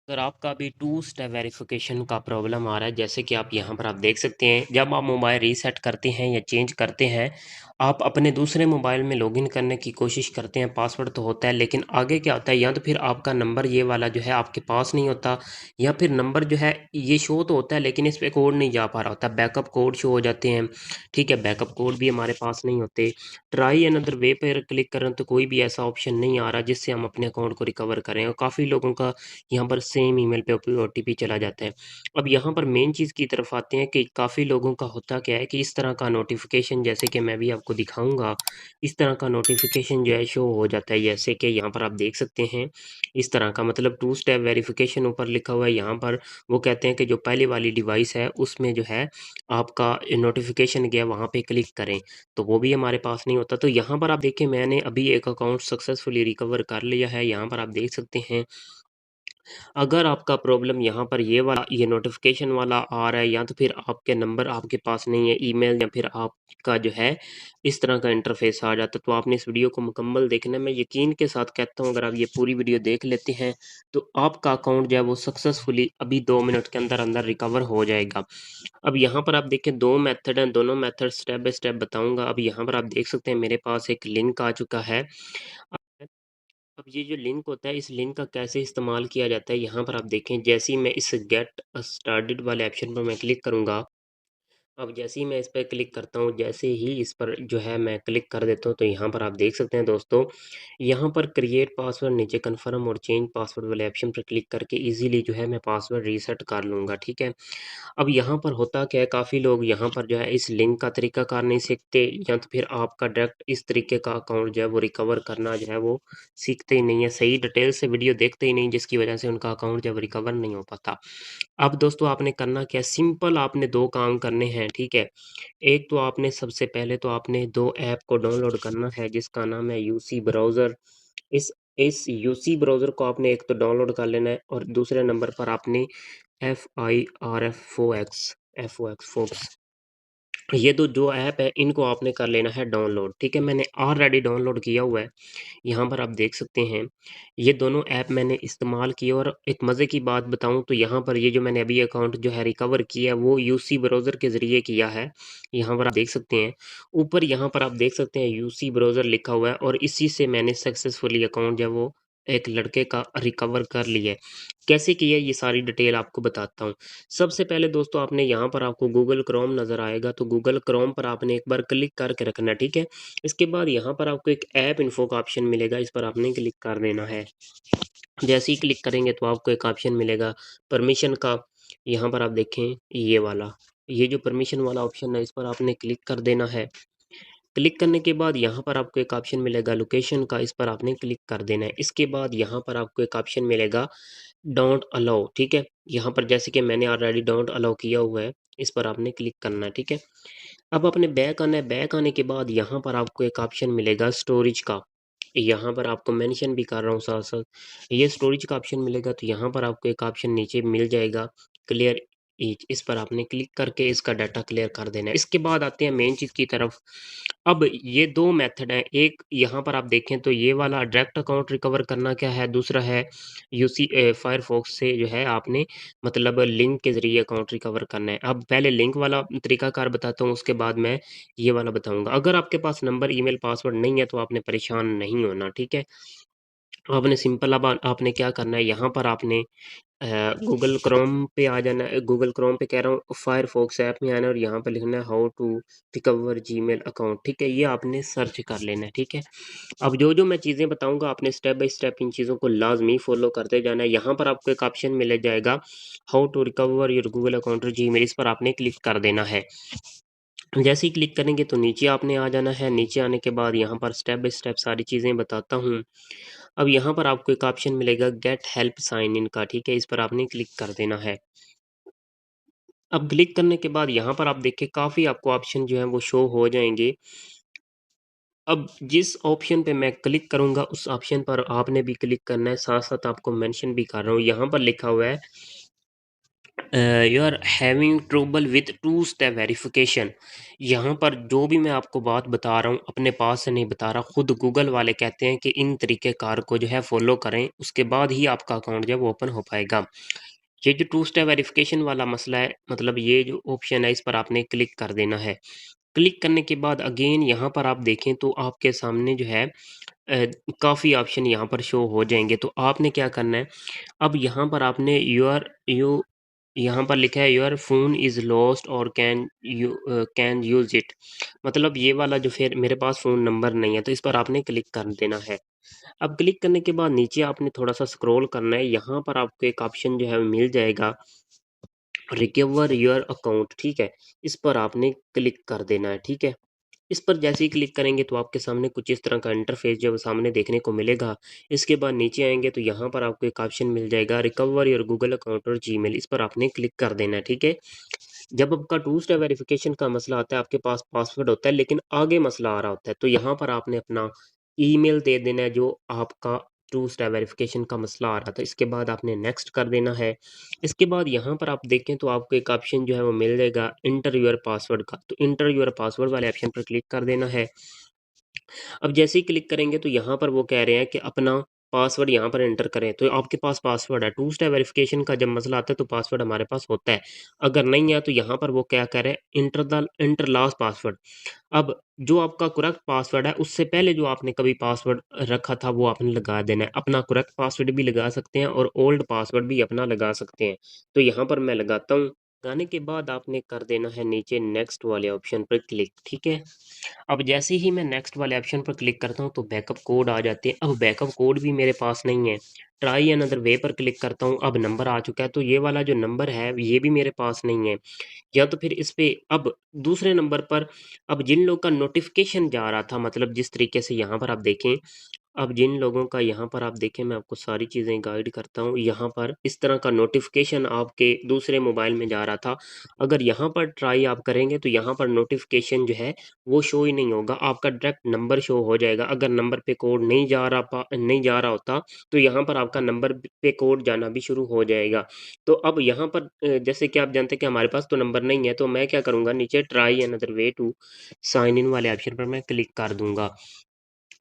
अगर आपका भी टू स्टेप वेरिफिकेशन का प्रॉब्लम आ रहा है, जैसे कि आप यहाँ पर आप देख सकते हैं, जब आप मोबाइल रीसेट करते हैं या चेंज करते हैं, आप अपने दूसरे मोबाइल में लॉगिन करने की कोशिश करते हैं, पासवर्ड तो होता है, लेकिन आगे क्या होता है, या तो फिर आपका नंबर ये वाला जो है आपके पास नहीं होता, या फिर नंबर जो है ये शो तो होता है लेकिन इस पे कोड नहीं जा पा रहा होता, बैकअप कोड शो हो जाते हैं। ठीक है, बैकअप कोड भी हमारे पास नहीं होते। ट्राई अनदर वे पर क्लिक करें तो कोई भी ऐसा ऑप्शन नहीं आ रहा जिससे हम अपने अकाउंट को रिकवर करें, और काफ़ी लोगों का यहाँ पर सेम ईमेल पे ओटीपी चला जाता है। अब यहाँ पर मेन चीज़ की तरफ आते हैं कि काफ़ी लोगों का होता क्या है कि इस तरह का नोटिफिकेशन, जैसे कि मैं भी आपको दिखाऊंगा, इस तरह का नोटिफिकेशन जो है शो हो जाता है, जैसे कि यहाँ पर आप देख सकते हैं। इस तरह का मतलब टू स्टेप वेरिफिकेशन ऊपर लिखा हुआ है। यहाँ पर वो कहते हैं कि जो पहले वाली डिवाइस है उसमें जो है आपका नोटिफिकेशन गया, वहाँ पे क्लिक करें, तो वो भी हमारे पास नहीं होता। तो यहाँ पर आप देखें, मैंने अभी एक अकाउंट सक्सेसफुली रिकवर कर लिया है। यहाँ पर आप देख सकते हैं, अगर आपका प्रॉब्लम यहाँ पर ये नोटिफिकेशन वाला आ रहा है, या तो फिर आपके नंबर आपके पास नहीं है, ईमेल, या फिर आपका जो है इस तरह का इंटरफेस आ जाता है, तो आपने इस वीडियो को मुकम्मल देखना है। मैं यकीन के साथ कहता हूँ, अगर आप ये पूरी वीडियो देख लेते हैं तो आपका अकाउंट जो है वो सक्सेसफुली अभी 2 मिनट के अंदर अंदर रिकवर हो जाएगा। अब यहाँ पर आप देखें, दो मेथड हैं, दोनों मेथड स्टेप बाय स्टेप बताऊंगा। अब यहाँ पर आप देख सकते हैं मेरे पास एक लिंक आ चुका है। अब ये जो लिंक होता है, इस लिंक का कैसे इस्तेमाल किया जाता है, यहाँ पर आप देखें, जैसे ही मैं इस गेट स्टार्टेड वाले ऑप्शन पर मैं क्लिक करूँगा, अब जैसे ही मैं इस पर क्लिक करता हूँ, जैसे ही इस पर जो है मैं क्लिक कर देता हूँ, तो यहाँ पर आप देख सकते हैं दोस्तों, यहाँ पर क्रिएट पासवर्ड, नीचे कन्फर्म और चेंज पासवर्ड वाले ऑप्शन पर क्लिक करके इजीली जो है मैं पासवर्ड रीसेट कर लूँगा। ठीक है, अब यहाँ पर होता क्या है, काफ़ी लोग यहाँ पर जो है इस लिंक का तरीकाकार नहीं सीखते, या तो फिर आपका डायरेक्ट इस तरीके का अकाउंट जो है वो रिकवर करना जो है वो सीखते ही नहीं है, सही डिटेल से वीडियो देखते ही नहीं, जिसकी वजह से उनका अकाउंट जब रिकवर नहीं हो पाता। अब दोस्तों आपने करना क्या, सिंपल आपने दो काम करने हैं। ठीक है, एक तो आपने सबसे पहले तो आपने दो ऐप को डाउनलोड करना है, जिसका नाम है यूसी ब्राउज़र। इस यूसी ब्राउज़र को आपने एक तो डाउनलोड कर लेना है, और दूसरे नंबर पर आपने FIRFOX ये तो जो ऐप है इनको आपने कर लेना है डाउनलोड। ठीक है, मैंने ऑलरेडी डाउनलोड किया हुआ है। यहाँ पर आप देख सकते हैं, ये दोनों ऐप मैंने इस्तेमाल किए, और एक मज़े की बात बताऊँ तो यहाँ पर ये जो मैंने अभी अकाउंट जो है रिकवर किया है वो यूसी ब्राउज़र के ज़रिए किया है। यहाँ पर आप देख सकते हैं, ऊपर यहाँ पर आप देख सकते हैं यूसी ब्राउज़र लिखा हुआ है, और इसी से मैंने सक्सेसफुली अकाउंट जो है वो एक लड़के का रिकवर कर लिया है। कैसे किया ये सारी डिटेल आपको बताता हूँ। सबसे पहले दोस्तों आपने यहाँ पर आपको गूगल क्रोम नज़र आएगा, तो गूगल क्रोम पर आपने एक बार क्लिक करके रखना है। ठीक है, इसके बाद यहाँ पर आपको एक ऐप इन्फो का ऑप्शन मिलेगा, इस पर आपने क्लिक कर देना है। जैसे ही क्लिक करेंगे तो आपको एक ऑप्शन मिलेगा परमिशन का, यहाँ पर आप देखें ये वाला, ये जो परमिशन वाला ऑप्शन है इस पर आपने क्लिक कर देना है। क्लिक करने के बाद यहाँ पर आपको एक ऑप्शन मिलेगा लोकेशन का, इस पर आपने क्लिक कर देना है। इसके बाद यहाँ पर आपको एक ऑप्शन मिलेगा डोंट अलाउ। ठीक है, यहाँ पर जैसे कि मैंने ऑलरेडी डोंट अलाउ किया हुआ है, इस पर आपने क्लिक करना है। ठीक है, अब अपने बैक आना है, बैक आने के बाद यहाँ पर आपको एक ऑप्शन मिलेगा स्टोरेज का, यहाँ पर आपको मेंशन भी कर रहा हूँ साथ साथ, ये स्टोरेज का ऑप्शन मिलेगा, तो यहाँ पर आपको एक ऑप्शन नीचे मिल जाएगा क्लियर ईच, इस पर आपने क्लिक करके इसका डाटा क्लियर कर देना है। इसके बाद आते हैं मेन चीज़ की तरफ। अब ये दो मेथड हैं, एक यहाँ पर आप देखें तो ये वाला डायरेक्ट अकाउंट रिकवर करना क्या है, दूसरा है यूसी फायरफॉक्स से जो है आपने मतलब लिंक के ज़रिए अकाउंट रिकवर करना है। अब पहले लिंक वाला तरीकाकार बताता हूँ, उसके बाद मैं ये वाला बताऊँगा। अगर आपके पास नंबर, ईमेल, पासवर्ड नहीं है तो आपने परेशान नहीं होना। ठीक है, आपने सिंपल अब आपने क्या करना है, यहाँ पर आपने गूगल क्रोम पे आ जाना है, गूगल क्रोम पे कह रहा हूँ, फायरफॉक्स ऐप में आना है, और यहाँ पे लिखना है how to recover Gmail account. ठीक है, ये आपने सर्च कर लेना है। ठीक है, अब जो जो मैं चीज़ें बताऊंगा आपने स्टेप बाय स्टेप इन चीज़ों को लाजमी फॉलो करते जाना है। यहाँ पर आपको एक ऑप्शन मिल जाएगा how to recover your Google account और जीमेल, इस पर आपने क्लिक कर देना है। जैसे ही क्लिक करेंगे तो नीचे आपने आ जाना है, नीचे आने के बाद यहाँ पर स्टेप बाय स्टेप सारी चीज़ें बताता हूँ। अब यहाँ पर आपको एक ऑप्शन मिलेगा गेट हेल्प साइन इन का। ठीक है, इस पर आपने क्लिक कर देना है। अब क्लिक करने के बाद यहाँ पर आप देखिए काफ़ी आपको ऑप्शन जो है वो शो हो जाएंगे। अब जिस ऑप्शन पे मैं क्लिक करूँगा उस ऑप्शन पर आपने भी क्लिक करना है, साथ साथ आपको मेंशन भी कर रहा हूँ, यहाँ पर लिखा हुआ है you are having trouble with two step verification. यहाँ पर जो भी मैं आपको बात बता रहा हूँ अपने पास से नहीं बता रहा, खुद गूगल वाले कहते हैं कि इन तरीक़ेकार को जो है फॉलो करें, उसके बाद ही आपका अकाउंट जो है वो ओपन हो पाएगा। ये जो टू स्टेप वेरिफिकेशन वाला मसला है, मतलब ये जो ऑप्शन है इस पर आपने क्लिक कर देना है। क्लिक करने के बाद अगेन यहाँ पर आप देखें तो आपके सामने जो है काफ़ी ऑप्शन यहाँ पर शो हो जाएंगे। तो आपने क्या करना है, अब यहाँ पर आपने यू यहाँ पर लिखा है योर फ़ोन इज़ लॉस्ट और कैन यूज़ इट, मतलब ये वाला जो फिर मेरे पास फ़ोन नंबर नहीं है, तो इस पर आपने क्लिक कर देना है। अब क्लिक करने के बाद नीचे आपने थोड़ा सा स्क्रॉल करना है, यहाँ पर आपको एक ऑप्शन जो है वो मिल जाएगा रिकवर योर अकाउंट, ठीक है। इस पर आपने क्लिक कर देना है, ठीक है। इस पर जैसे ही क्लिक करेंगे तो आपके सामने कुछ इस तरह का इंटरफेस जो है वो सामने देखने को मिलेगा। इसके बाद नीचे आएँगे तो यहाँ पर आपको एक ऑप्शन मिल जाएगा रिकवर योर गूगल अकाउंट और जीमेल, इस पर आपने क्लिक कर देना है, ठीक है। जब आपका टू स्टेप वेरिफिकेशन का मसला आता है, आपके पास पासवर्ड होता है लेकिन आगे मसला आ रहा होता है, तो यहाँ पर आपने अपना ईमेल दे देना है जो आपका टू स्टेप वेरिफिकेशन का मसला आ रहा था। इसके बाद आपने नेक्स्ट कर देना है। इसके बाद यहाँ पर आप देखें तो आपको एक ऑप्शन जो है वो मिल जाएगा इंटर योर पासवर्ड का, तो इंटर योर पासवर्ड वाले ऑप्शन पर क्लिक कर देना है। अब जैसे ही क्लिक करेंगे तो यहाँ पर वो कह रहे हैं कि अपना पासवर्ड यहाँ पर एंटर करें, तो आपके पास पासवर्ड है। टू स्टेप वेरिफिकेशन का जब मसला आता है तो पासवर्ड हमारे पास होता है, अगर नहीं है तो यहाँ पर वो क्या कह रहे हैं इंटर लास्ट पासवर्ड। अब जो आपका करेक्ट पासवर्ड है उससे पहले जो आपने कभी पासवर्ड रखा था वो आपने लगा देना है। अपना करेक्ट पासवर्ड भी लगा सकते हैं और ओल्ड पासवर्ड भी अपना लगा सकते हैं। तो यहाँ पर मैं लगाता हूँ। लगाने के बाद आपने कर देना है नीचे नेक्स्ट वाले ऑप्शन पर क्लिक, ठीक है। अब जैसे ही मैं नेक्स्ट वाले ऑप्शन पर क्लिक करता हूँ तो बैकअप कोड आ जाते हैं। अब बैकअप कोड भी मेरे पास नहीं है। ट्राई अनदर वे पर क्लिक करता हूँ, अब नंबर आ चुका है, तो ये वाला जो नंबर है ये भी मेरे पास नहीं है। या तो फिर इस पे अब दूसरे नंबर पर अब जिन लोग का नोटिफिकेशन जा रहा था, मतलब जिस तरीके से यहाँ पर आप देखें, अब जिन लोगों का यहाँ पर आप देखें, मैं आपको सारी चीज़ें गाइड करता हूँ। यहाँ पर इस तरह का नोटिफिकेशन आपके दूसरे मोबाइल में जा रहा था, अगर यहाँ पर ट्राई आप करेंगे तो यहाँ पर नोटिफिकेशन जो है वो शो ही नहीं होगा, आपका डायरेक्ट नंबर शो हो जाएगा। अगर नंबर पे कोड नहीं जा रहा होता तो यहाँ पर आपका नंबर पे कोड जाना भी शुरू हो जाएगा। तो अब यहाँ पर जैसे कि आप जानते हैं कि हमारे पास तो नंबर नहीं है, तो मैं क्या करूँगा, नीचे try another way to sign in वाले ऑप्शन पर मैं क्लिक कर दूंगा।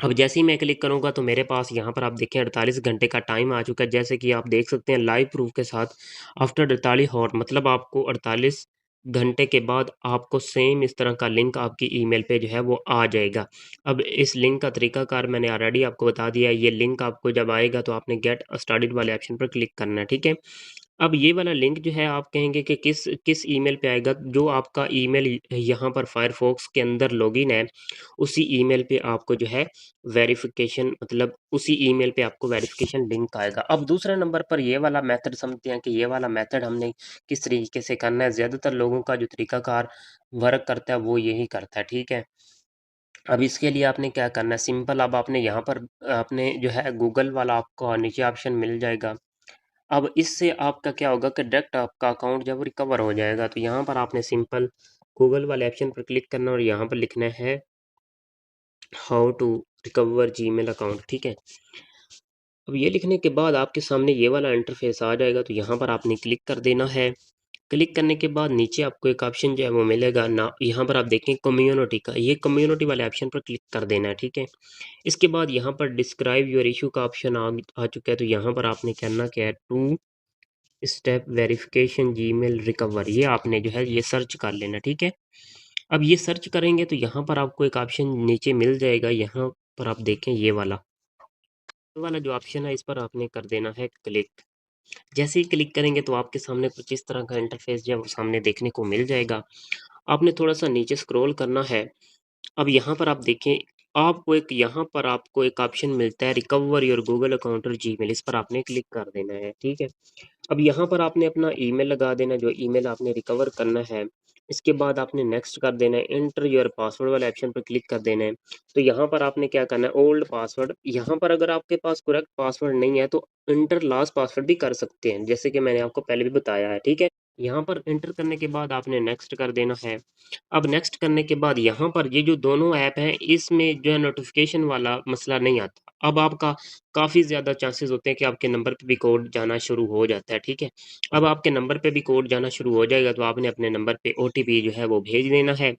अब जैसे ही मैं क्लिक करूँगा तो मेरे पास यहाँ पर आप देखें 48 घंटे का टाइम आ चुका है। जैसे कि आप देख सकते हैं लाइव प्रूफ के साथ आफ्टर 48 हॉर, मतलब आपको 48 घंटे के बाद आपको सेम इस तरह का लिंक आपकी ईमेल पे जो है वो आ जाएगा। अब इस लिंक का तरीकाकार मैंने ऑलरेडी आपको बता दिया है। ये लिंक आपको जब आएगा तो आपने गेट स्टार्टेड वाले ऑप्शन पर क्लिक करना है, ठीक है। अब ये वाला लिंक जो है आप कहेंगे कि किस किस ईमेल पे आएगा, जो आपका ईमेल यहाँ पर फायरफॉक्स के अंदर लॉगिन है उसी ईमेल पे आपको जो है वेरिफिकेशन, मतलब उसी ईमेल पे आपको वेरिफिकेशन लिंक आएगा। अब दूसरे नंबर पर ये वाला मेथड समझते हैं कि ये वाला मेथड हमने किस तरीके से करना है। ज़्यादातर लोगों का जो तरीकाकार वर्क करता है वो यही करता है, ठीक है। अब इसके लिए आपने क्या करना है, सिंपल, अब आपने यहाँ पर आपने जो है गूगल वाला आपको नीचे ऑप्शन मिल जाएगा। अब इससे आपका क्या होगा कि डायरेक्ट आपका अकाउंट जब रिकवर हो जाएगा, तो यहाँ पर आपने सिंपल गूगल वाले ऑप्शन पर क्लिक करना और यहाँ पर लिखना है how to recover Gmail account, ठीक है। अब ये लिखने के बाद आपके सामने ये वाला इंटरफेस आ जाएगा, तो यहाँ पर आपने क्लिक कर देना है। क्लिक करने के बाद नीचे आपको एक ऑप्शन जो है वो मिलेगा ना, यहाँ पर आप देखें कम्युनिटी का, ये कम्युनिटी वाले ऑप्शन पर क्लिक कर देना है, ठीक है। इसके बाद यहाँ पर डिस्क्राइब योर इशू का ऑप्शन आ चुका है, तो यहाँ पर आपने करना क्या है, two step verification Gmail recover, ये आपने जो है ये सर्च कर लेना, ठीक है। अब ये सर्च करेंगे तो यहाँ पर आपको एक ऑप्शन नीचे मिल जाएगा, यहाँ पर आप देखें ये वाला जो ऑप्शन है इस पर आपने कर देना है क्लिक। जैसे ही क्लिक करेंगे तो आपके सामने कुछ इस तरह का इंटरफेस जो है वो सामने देखने को मिल जाएगा। आपने थोड़ा सा नीचे स्क्रॉल करना है। अब यहाँ पर आप देखें, आपको एक ऑप्शन मिलता है रिकवर योर गूगल अकाउंट और जीमेल, इस पर आपने क्लिक कर देना है, ठीक है। अब यहाँ पर आपने अपना ईमेल लगा देना, जो ईमेल आपने रिकवर करना है। इसके बाद आपने नेक्स्ट कर देना है, एंटर योर पासवर्ड वाले ऑप्शन पर क्लिक कर देना है। तो यहाँ पर आपने क्या करना है, ओल्ड पासवर्ड, यहाँ पर अगर आपके पास करेक्ट पासवर्ड नहीं है तो इंटर लास्ट पासवर्ड भी कर सकते हैं, जैसे कि मैंने आपको पहले भी बताया है, ठीक है। यहाँ पर एंटर करने के बाद आपने नेक्स्ट कर देना है। अब नेक्स्ट करने के बाद यहाँ पर ये जो दोनों ऐप हैं इसमें जो है नोटिफिकेशन वाला मसला नहीं आता। अब आपका काफ़ी ज़्यादा चांसेस होते हैं कि आपके नंबर पे भी कोड जाना शुरू हो जाता है, ठीक है? अब आपके नंबर पे भी कोड जाना शुरू हो जाएगा, तो आपने अपने नंबर पे ओटीपी जो है वो भेज देना है।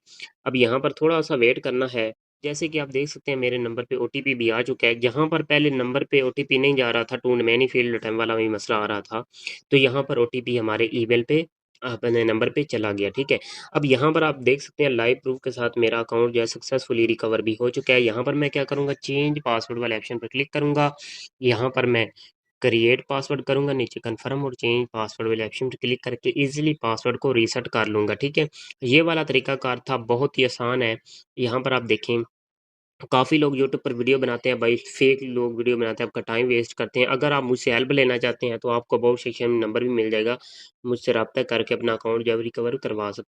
अब यहाँ पर थोड़ा-सा वेट करना है। जैसे कि आप देख सकते हैं मेरे नंबर पे ओटीपी भी आ चुका है। जहाँ पर पहले नंबर पे ओटीपी नहीं जा रहा था, टू मैनी फील्ड अटेम्प्ट वाला भी मसला आ रहा था, तो यहाँ पर ओटीपी हमारे ईमेल पे अपने नंबर पे चला गया, ठीक है? अब यहाँ पर आप देख सकते हैं लाइव प्रूफ के साथ मेरा अकाउंट जो है सक्सेसफुली रिकवर भी हो चुका है। यहाँ पर मैं क्या करूँगा, चेंज पासवर्ड वाले ऑप्शन पर क्लिक करूँगा। यहाँ पर मैं क्रिएट पासवर्ड करूँगा, नीचे कन्फर्म और चेंज पासवर्ड वाले ऑप्शन पे क्लिक करके ईज़िली पासवर्ड को रीसेट कर लूँगा, ठीक है? ये वाला तरीकाकार था, बहुत ही आसान है। यहाँ पर आप देखें काफ़ी लोग यूट्यूब पर वीडियो बनाते हैं भाई, फेक लोग वीडियो बनाते हैं, आपका टाइम वेस्ट करते हैं। अगर आप मुझसे हेल्प लेना चाहते हैं, तो आपको अबाउट सेक्शन में नंबर भी मिल जाएगा। मुझसे राब्ता करके अपना अकाउंट जो है रिकवर करवा सक